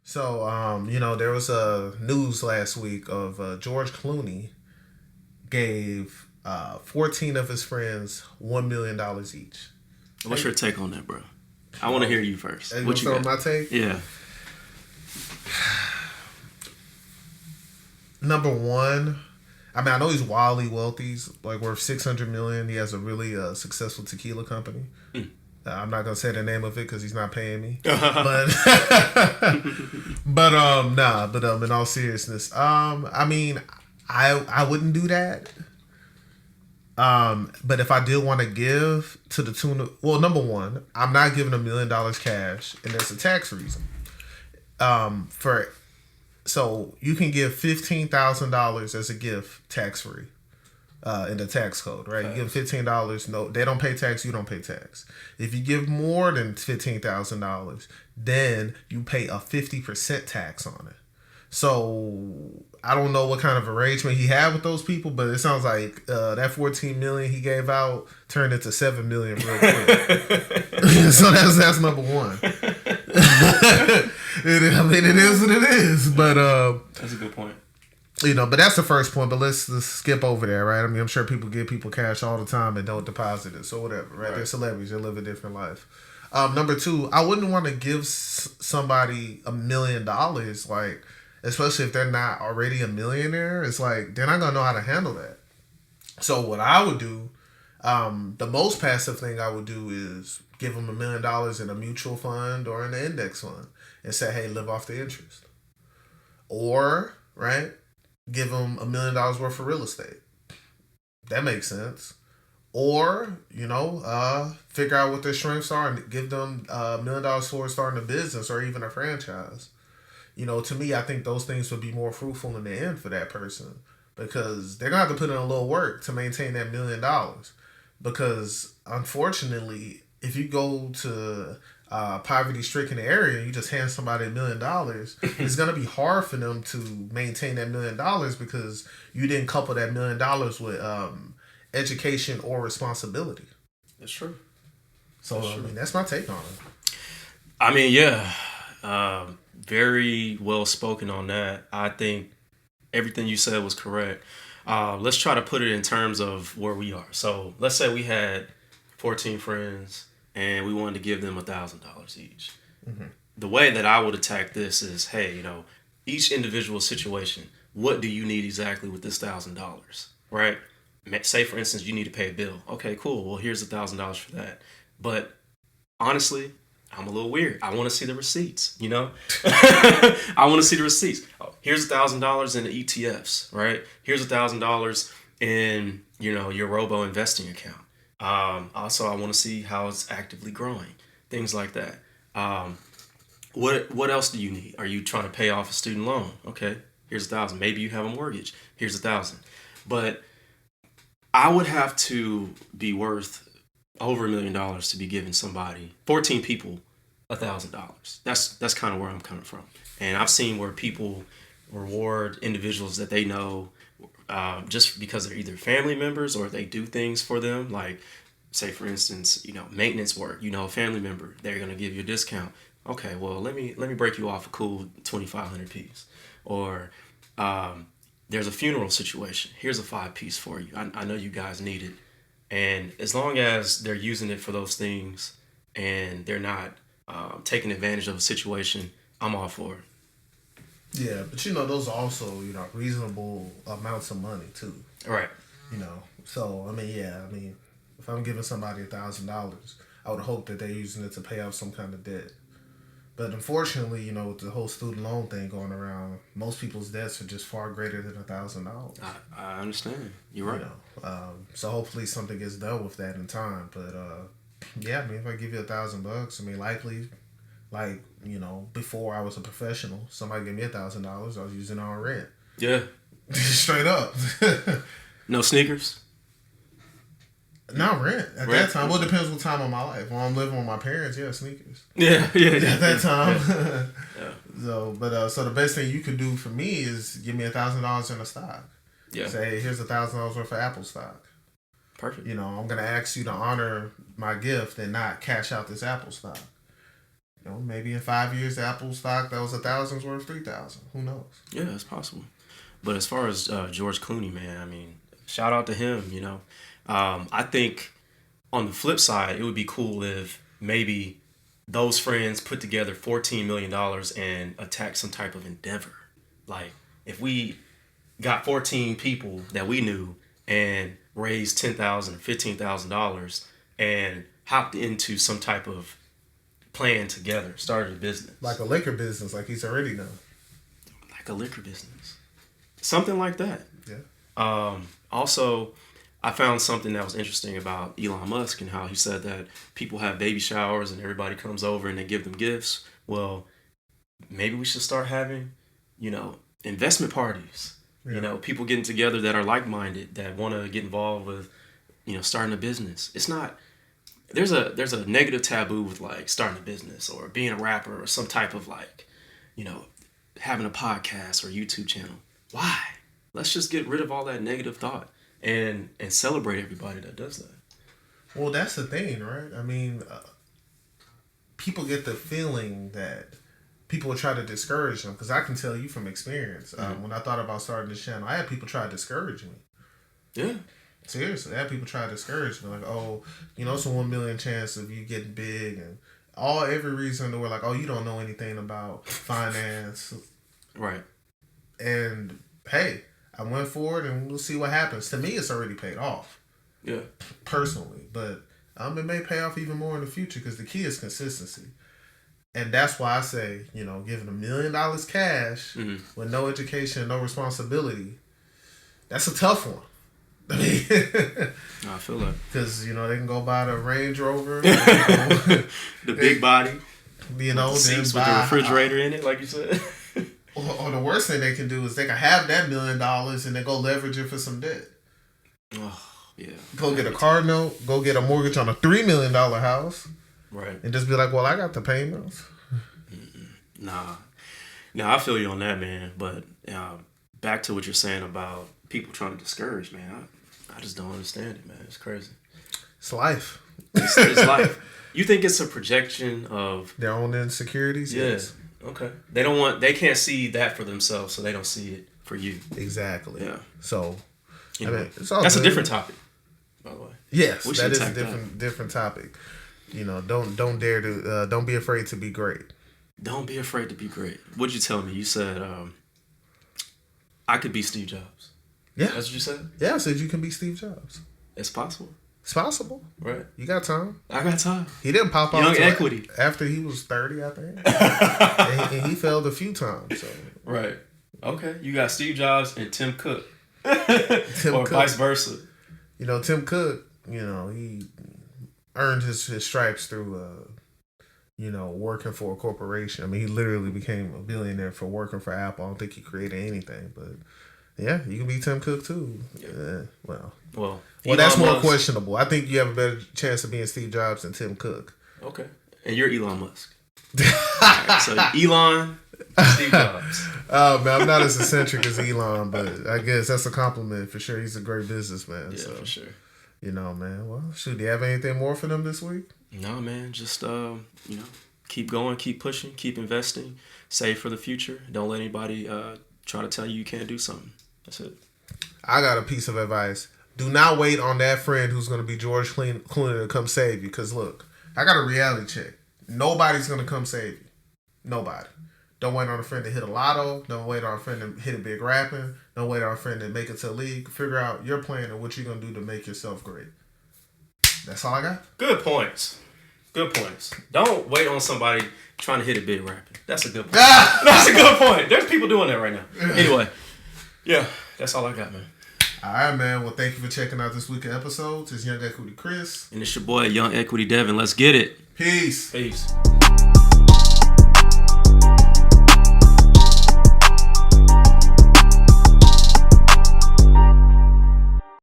So, there was a news last week of George Clooney gave 14 of his friends $1 million each. What's your take on that, bro? I want to Oh, hear you first. Hey, you What want to you start with got? my take? Yeah. Number one, I know he's wildly wealthy. He's like worth 600 million. He has a really successful tequila company. I'm not gonna say the name of it because he's not paying me. But in all seriousness, I wouldn't do that. But if I did want to give to the tune of, well, number one, I'm not giving $1 million cash, and there's a tax reason. For So you can give $15,000 as a gift tax free. In the tax code, right? You give $15. No, they don't pay tax. You don't pay tax. If you give more than $15,000, then you pay a 50% tax on it. So I don't know what kind of arrangement he had with those people, but it sounds like that 14 million he gave out turned into 7 million real quick. So that's number one. It is what it is, but That's a good point. but that's the first point. But let's skip over there, right? I'm sure people give people cash all the time and don't deposit it, so whatever, right? They're celebrities; they live a different life. Number two, I wouldn't want to give somebody $1 million, like, especially if they're not already a millionaire. It's like they're not gonna know how to handle that. So what I would do, the most passive thing I would do is give them $1 million in a mutual fund or in an index fund, and say, "Hey, live off the interest," or right. Give them $1 million worth of real estate. That makes sense. Or, figure out what their strengths are and give them $1 million for starting a business or even a franchise. To me, I think those things would be more fruitful in the end for that person because they're going to have to put in a little work to maintain that $1 million. Because unfortunately, if you go to poverty-stricken area and you just hand somebody $1 million, it's going to be hard for them to maintain that $1 million because you didn't couple that $1 million with education or responsibility. That's true. So, that's my take on it. Yeah. Very well spoken on that. I think everything you said was correct. Let's try to put it in terms of where we are. So let's say we had 14 friends and we wanted to give them $1,000 each. Mm-hmm. The way that I would attack this is, hey, each individual situation, what do you need exactly with this $1,000, right? Say, for instance, you need to pay a bill. Okay, cool. Well, here's $1,000 for that. But honestly, I'm a little weird. I want to see the receipts, I want to see the receipts. Oh, here's $1,000 in the ETFs, right? Here's $1,000 in, your robo investing account. Also, I want to see how it's actively growing, things like that. What else do you need? Are you trying to pay off a student loan? Okay, here's $1,000. Maybe you have a mortgage. Here's $1,000. But I would have to be worth over $1 million to be giving somebody 14 people $1,000. That's kind of where I'm coming from. And I've seen where people reward individuals that they know just because they're either family members or they do things for them. Like, say, for instance, maintenance work. A family member, they're gonna give you a discount. Okay, well, let me break you off a cool 2,500 piece. Or there's a funeral situation. Here's a 5-piece for you. I know you guys need it. And as long as they're using it for those things and they're not taking advantage of a situation, I'm all for it. Yeah, but those are also, reasonable amounts of money too. Right. So, if I'm giving somebody $1,000, I would hope that they're using it to pay off some kind of debt. But unfortunately, with the whole student loan thing going around, most people's debts are just far greater than $1,000. I understand. You're right. So hopefully something gets done with that in time. But if I give you $1,000, likely, before I was a professional, somebody gave me $1,000, I was using it on rent. Yeah. Straight up. No sneakers? Not rent. At that time. Well, it depends what time of my life. When I'm living with my parents, sneakers. Yeah. At that time. Yeah. So the best thing you could do for me is give me $1,000 in a stock. Yeah. Say, hey, here's $1,000 worth of Apple stock. Perfect. I'm going to ask you to honor my gift and not cash out this Apple stock. maybe in 5 years, the Apple stock that was 1,000 is worth 3,000. Who knows? Yeah, it's possible. But as far as George Clooney, man, I mean, shout out to him. I think on the flip side, it would be cool if maybe those friends put together $14 million and attacked some type of endeavor. Like, if we got 14 people that we knew and raised $10,000 or $15,000 and hopped into some type of plan together, started a business. Like a liquor business, like he's already done. Like a liquor business. Something like that. Yeah. Also, I found something that was interesting about Elon Musk and how he said that people have baby showers and everybody comes over and they give them gifts. Well, maybe we should start having, investment parties. Yeah. People getting together that are like-minded, that want to get involved with, starting a business. It's not, there's a negative taboo with like starting a business or being a rapper or some type of like, having a podcast or YouTube channel. Why? Let's just get rid of all that negative thought and celebrate everybody that does that. Well, that's the thing, right? I mean, people get the feeling that people will try to discourage them, because I can tell you from experience, when I thought about starting this channel, I had people try to discourage me. Yeah. Seriously, I had people try to discourage me. Like, oh, it's a 1 million chance of you getting big, and every reason they were like, oh, you don't know anything about finance. Right. And hey, I went forward and we'll see what happens. To me, it's already paid off. Yeah. Personally. But it may pay off even more in the future, because the key is consistency. And that's why I say, giving $1 million cash with no education, no responsibility, that's a tough one. I mean, I feel that. Because, they can go buy the Range Rover. The big body. With the seats with the refrigerator in it, like you said. Or the worst thing they can do is they can have that $1 million and then go leverage it for some debt. Oh, yeah. Go get a car note. Go get a mortgage on a $3 million house. Right. And just be like, well, I got the payments. Nah, I feel you on that, man. But back to what you're saying about people trying to discourage, man. I just don't understand it, man. It's crazy. It's life. It's life. You think it's a projection of their own insecurities? Yeah. Yes. Okay. They can't see that for themselves, so they don't see it for you. Exactly. Yeah. So, anyway, it's all that's good. a different topic, by the way. Yes, that is a different topic. Don't dare to don't be afraid to be great. Don't be afraid to be great. What'd you tell me? You said I could be Steve Jobs. Yeah. That's what you said? Yeah, I said you can be Steve Jobs. It's possible. It's possible. Right. You got time. I got time. He didn't pop off Young equity. After he was 30, I think. and he failed a few times. So. Right. Okay. You got Steve Jobs and Tim Cook. Tim or Cook. Vice versa. Tim Cook, he earned his stripes through, working for a corporation. I mean, he literally became a billionaire for working for Apple. I don't think he created anything, but yeah, you can be Tim Cook too. Yeah. Well, that's more questionable. I think you have a better chance of being Steve Jobs than Tim Cook. Okay. And you're Elon Musk. Right, so Elon, Steve Jobs. Oh, man, I'm not as eccentric as Elon, but I guess that's a compliment for sure. He's a great businessman. Yeah, so, for sure. Man. Well, shoot, do you have anything more for them this week? No, man. Just, keep going, keep pushing, keep investing, save for the future. Don't let anybody try to tell you can't do something. That's it. I got a piece of advice. Do not wait on that friend who's going to be George Clooney to come save you. Because, look, I got a reality check. Nobody's going to come save you. Nobody. Don't wait on a friend to hit a lotto. Don't wait on a friend to hit a big rapping. Don't wait on a friend to make it to the league. Figure out your plan and what you're going to do to make yourself great. That's all I got. Good points. Don't wait on somebody trying to hit a big rapping. That's a good point. That's a good point. There's people doing that right now. Anyway, yeah, that's all I got, man. All right, man. Well, thank you for checking out this week's episodes. It's Young Equity Chris. And it's your boy, Young Equity Devin. Let's get it. Peace. Peace.